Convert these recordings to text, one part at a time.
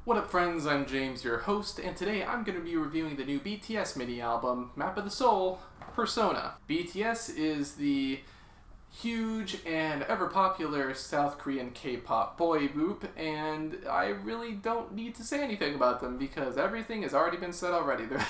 What up friends, I'm James, your host, and today I'm going to be reviewing the new BTS mini-album, Map of the Soul, Persona. BTS is the huge and ever-popular South Korean K-pop boy group, and I really don't need to say anything about them because everything has already been said already. They're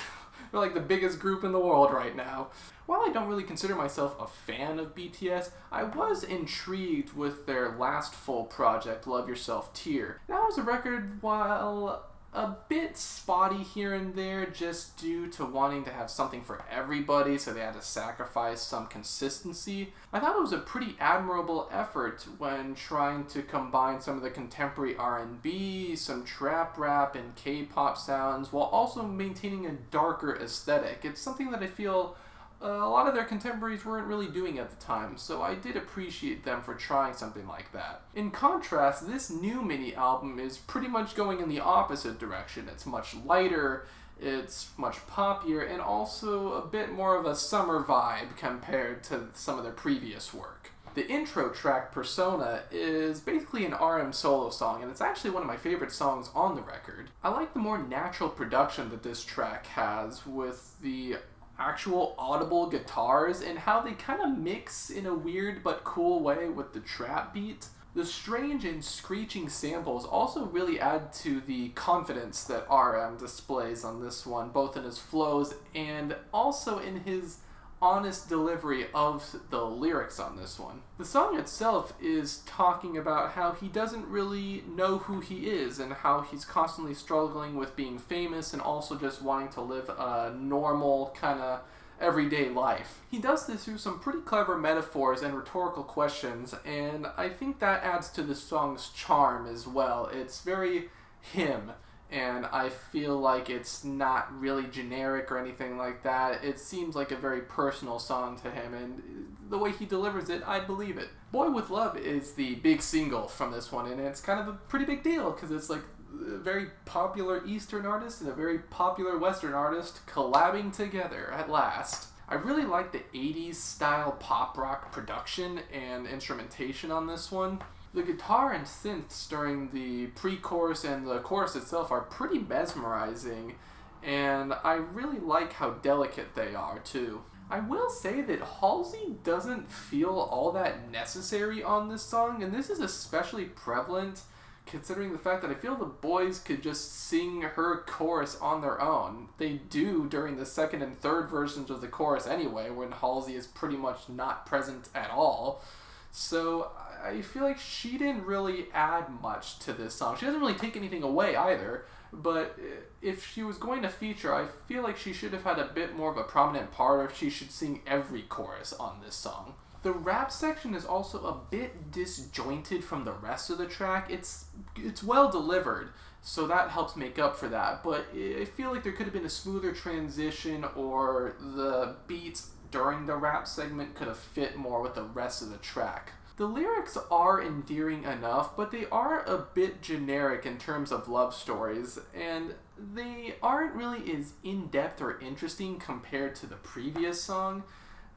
like the biggest group in the world right now. While I don't really consider myself a fan of BTS, I was intrigued with their last full project, Love Yourself Tear. That was a record, while a bit spotty here and there just due to wanting to have something for everybody, so they had to sacrifice some consistency. I thought it was a pretty admirable effort when trying to combine some of the contemporary R&B, some trap rap and K-pop sounds, while also maintaining a darker aesthetic. It's something that I feel a lot of their contemporaries weren't really doing at the time, so I did appreciate them for trying something like that. In contrast, this new mini-album is pretty much going in the opposite direction. It's much lighter, it's much poppier, and also a bit more of a summer vibe compared to some of their previous work. The intro track, Persona, is basically an RM solo song, and it's actually one of my favorite songs on the record. I like the more natural production that this track has, with the actual audible guitars and how they kind of mix in a weird but cool way with the trap beat. The strange and screeching samples also really add to the confidence that RM displays on this one, both in his flows and also in his honest delivery of the lyrics on this one. The song itself is talking about how he doesn't really know who he is and how he's constantly struggling with being famous and also just wanting to live a normal kind of everyday life. He does this through some pretty clever metaphors and rhetorical questions, and I think that adds to the song's charm as well. It's very him, and I feel like it's not really generic or anything like that. It seems like a very personal song to him, and the way he delivers it, I believe it. Boy With Love is the big single from this one, and it's kind of a pretty big deal because it's like a very popular Eastern artist and a very popular Western artist collabing together at last. I really like the 80s style pop rock production and instrumentation on this one. The guitar and synths during the pre-chorus and the chorus itself are pretty mesmerizing, and I really like how delicate they are too. I will say that Halsey doesn't feel all that necessary on this song, and this is especially prevalent considering the fact that I feel the boys could just sing her chorus on their own. They do during the second and third versions of the chorus anyway, when Halsey is pretty much not present at all. So I feel like she didn't really add much to this song. She doesn't really take anything away either, but if she was going to feature, I feel like she should have had a bit more of a prominent part, or she should sing every chorus on this song. The rap section is also a bit disjointed from the rest of the track. It's well delivered, so that helps make up for that, but I feel like there could have been a smoother transition, or the beats during the rap segment could have fit more with the rest of the track. The lyrics are endearing enough, but they are a bit generic in terms of love stories, and they aren't really as in-depth or interesting compared to the previous song.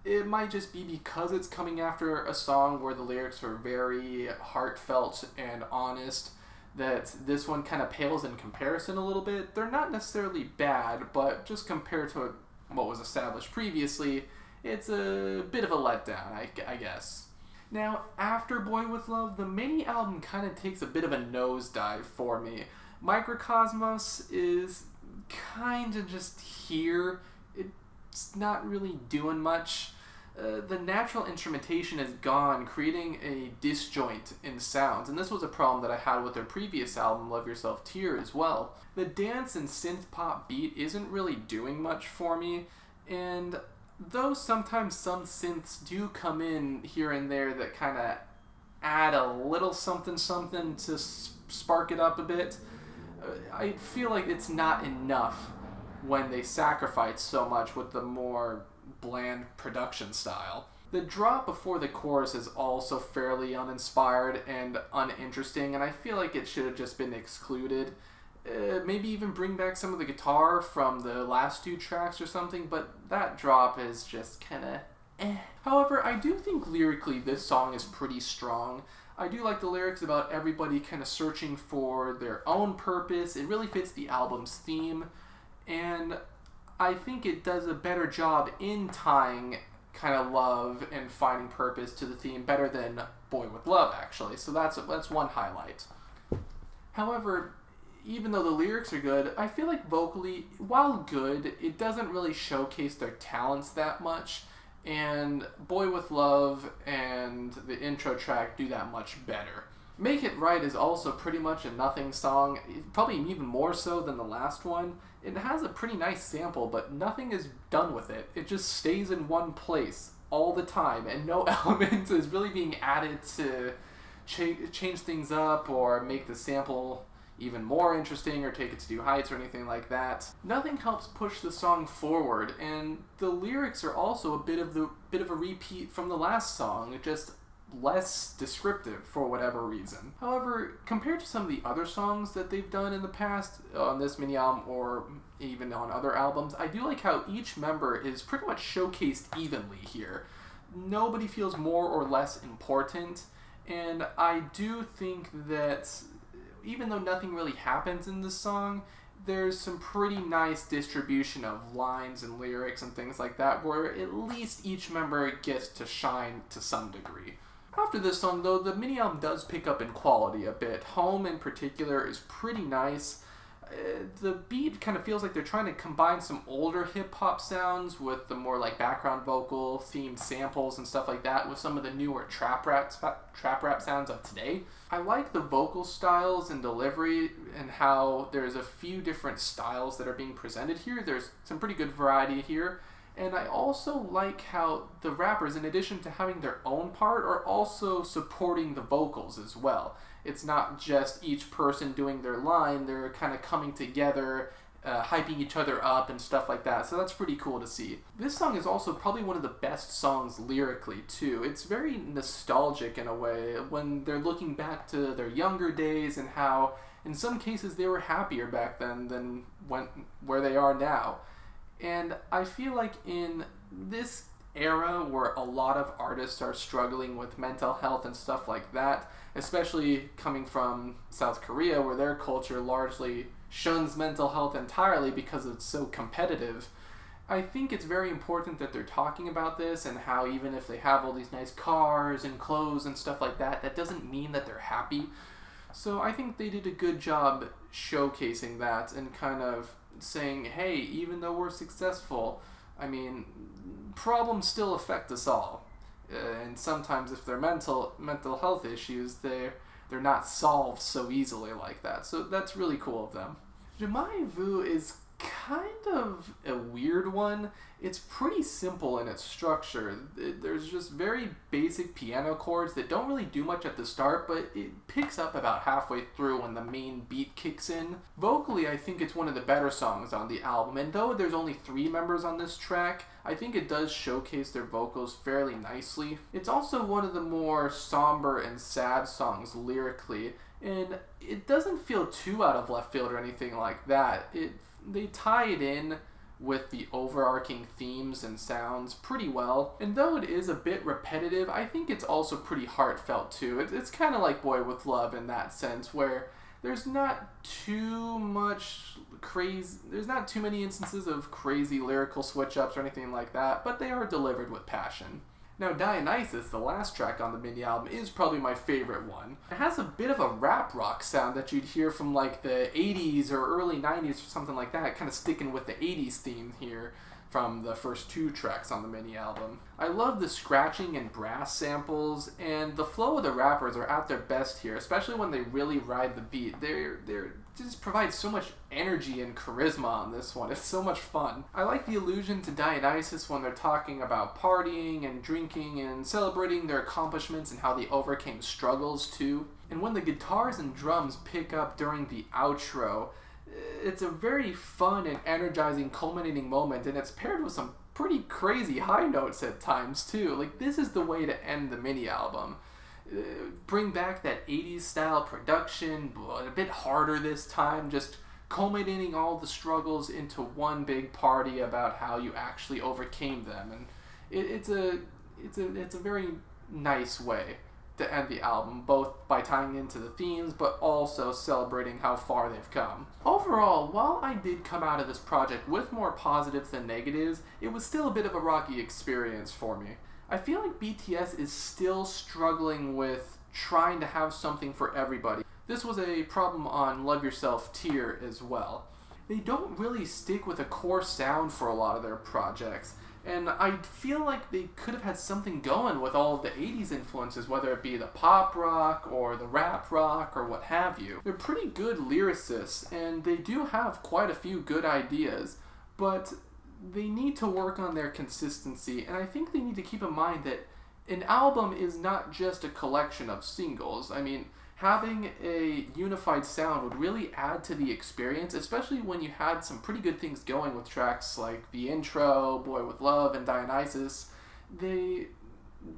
It might just be because it's coming after a song where the lyrics are very heartfelt and honest that this one kind of pales in comparison a little bit. They're not necessarily bad, but just compared to what was established previously, it's a bit of a letdown, I guess. Now, after Boy With Love, the mini-album kind of takes a bit of a nosedive for me. Mikrokosmos is kind of just here. It's not really doing much. The natural instrumentation is gone, creating a disjoint in sounds, and this was a problem that I had with their previous album, Love Yourself Tear, as well. The dance and synth pop beat isn't really doing much for me, and though sometimes some synths do come in here and there that kind of add a little something to spark it up a bit, I feel like it's not enough when they sacrifice so much with the more bland production style. The drop before the chorus is also fairly uninspired and uninteresting, and I feel like it should have just been excluded. Maybe even bring back some of the guitar from the last two tracks or something, but that drop is just kinda eh. However, I do think lyrically this song is pretty strong. I do like the lyrics about everybody kind of searching for their own purpose. It really fits the album's theme, and I think it does a better job in tying kind of love and finding purpose to the theme better than Boy With Love, actually. So that's one highlight. However, even though the lyrics are good, I feel like vocally, while good, it doesn't really showcase their talents that much, and Boy With Love and the intro track do that much better. Make It Right is also pretty much a nothing song, probably even more so than the last one. It has a pretty nice sample, but nothing is done with it. It just stays in one place all the time, and no element is really being added to change things up or make the sample even more interesting or take it to new heights or anything like that. Nothing helps push the song forward, and the lyrics are also a bit of a repeat from the last song, just less descriptive for whatever reason. However, compared to some of the other songs that they've done in the past on this mini album or even on other albums, I do like how each member is pretty much showcased evenly here. Nobody feels more or less important, and I do think that even though nothing really happens in this song, there's some pretty nice distribution of lines and lyrics and things like that where at least each member gets to shine to some degree. After this song, though, the mini-album does pick up in quality a bit. Home, in particular, is pretty nice. The beat kind of feels like they're trying to combine some older hip-hop sounds with the more like background vocal themed samples and stuff like that with some of the newer trap rap sounds of today. I like the vocal styles and delivery and how there's a few different styles that are being presented here. There's some pretty good variety here. And I also like how the rappers, in addition to having their own part, are also supporting the vocals as well. It's not just each person doing their line, they're kind of coming together, hyping each other up and stuff like that, so that's pretty cool to see. This song is also probably one of the best songs lyrically, too. It's very nostalgic in a way, when they're looking back to their younger days and how, in some cases, they were happier back then than where they are now. And I feel like in this era where a lot of artists are struggling with mental health and stuff like that, especially coming from South Korea where their culture largely shuns mental health entirely because it's so competitive, I think it's very important that they're talking about this and how even if they have all these nice cars and clothes and stuff like that, that doesn't mean that they're happy. So I think they did a good job showcasing that and kind of saying, hey, even though we're successful, I mean, problems still affect us all. And sometimes if they're mental health issues, they're not solved so easily like that. So that's really cool of them. Je m'en veux is kind of a weird one. It's pretty simple in its structure. There's just very basic piano chords that don't really do much at the start, but it picks up about halfway through when the main beat kicks in. Vocally, I think it's one of the better songs on the album, and though there's only 3 members on this track, I think it does showcase their vocals fairly nicely. It's also one of the more somber and sad songs lyrically, and it doesn't feel too out of left field or anything like that. They tie it in with the overarching themes and sounds pretty well, and though it is a bit repetitive, I think it's also pretty heartfelt too. It's kind of like Boy With Love in that sense, where there's not too many instances of crazy lyrical switch-ups or anything like that, but they are delivered with passion. Now, Dionysus, the last track on the mini-album, is probably my favorite one. It has a bit of a rap rock sound that you'd hear from like the 80s or early 90s or something like that, kind of sticking with the 80s theme here from the first 2 tracks on the mini-album. I love the scratching and brass samples, and the flow of the rappers are at their best here, especially when they really ride the beat. They're just provide so much energy and charisma on this one. It's so much fun. I like the allusion to Dionysus when they're talking about partying and drinking and celebrating their accomplishments and how they overcame struggles too. And when the guitars and drums pick up during the outro, it's a very fun and energizing culminating moment, and it's paired with some pretty crazy high notes at times too. Like, this is the way to end the mini album. Bring back that 80s style production, but a bit harder this time, just culminating all the struggles into one big party about how you actually overcame them. And it's a very nice way to end the album, both by tying into the themes, but also celebrating how far they've come. Overall, while I did come out of this project with more positives than negatives, it was still a bit of a rocky experience for me. I feel like BTS is still struggling with trying to have something for everybody. This was a problem on Love Yourself Tier as well. They don't really stick with a core sound for a lot of their projects. And I feel like they could have had something going with all of the 80s influences, whether it be the pop rock or the rap rock or what have you. They're pretty good lyricists, and they do have quite a few good ideas, but they need to work on their consistency, and I think they need to keep in mind that an album is not just a collection of singles. I mean, having a unified sound would really add to the experience, especially when you had some pretty good things going with tracks like the intro, Boy With Love, and Dionysus. They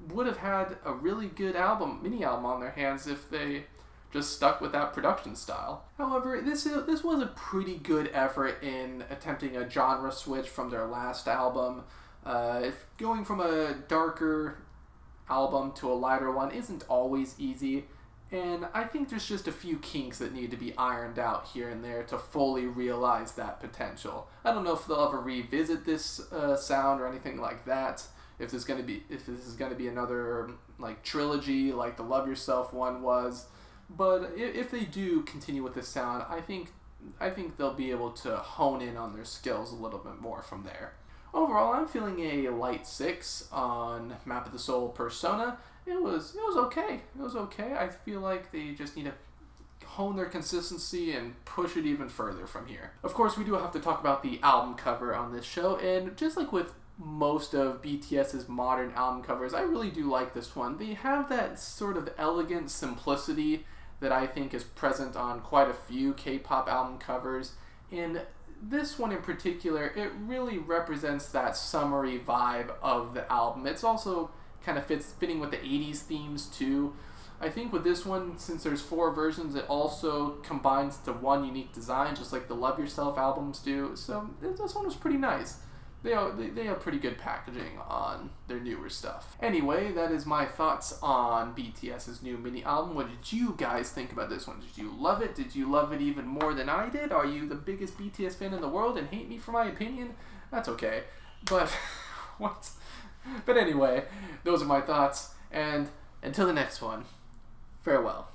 would have had a really good album, mini album on their hands if they just stuck with that production style. However, this was a pretty good effort in attempting a genre switch from their last album. Going from a darker album to a lighter one isn't always easy, and I think there's just a few kinks that need to be ironed out here and there to fully realize that potential. I don't know if they'll ever revisit this sound or anything like that. If this is going to be another like trilogy like the Love Yourself one was, but if they do continue with this sound, I think they'll be able to hone in on their skills a little bit more from there. Overall, I'm feeling a light 6 on Map of the Soul Persona. It was okay. It was okay. I feel like they just need to hone their consistency and push it even further from here. Of course, we do have to talk about the album cover on this show, and just like with most of BTS's modern album covers, I really do like this one. They have that sort of elegant simplicity that I think is present on quite a few K-pop album covers, and this one in particular, it really represents that summery vibe of the album. It's also kind of fitting with the 80s themes too. I think with this one, since there's 4 versions, it also combines to one unique design, just like the Love Yourself albums do. So this one was pretty nice. They have pretty good packaging on their newer stuff. Anyway, that is my thoughts on BTS's new mini album. What did you guys think about this one? Did you love it? Did you love it even more than I did? Are you the biggest BTS fan in the world and hate me for my opinion? That's okay. But what? But anyway, those are my thoughts, and until the next one, farewell.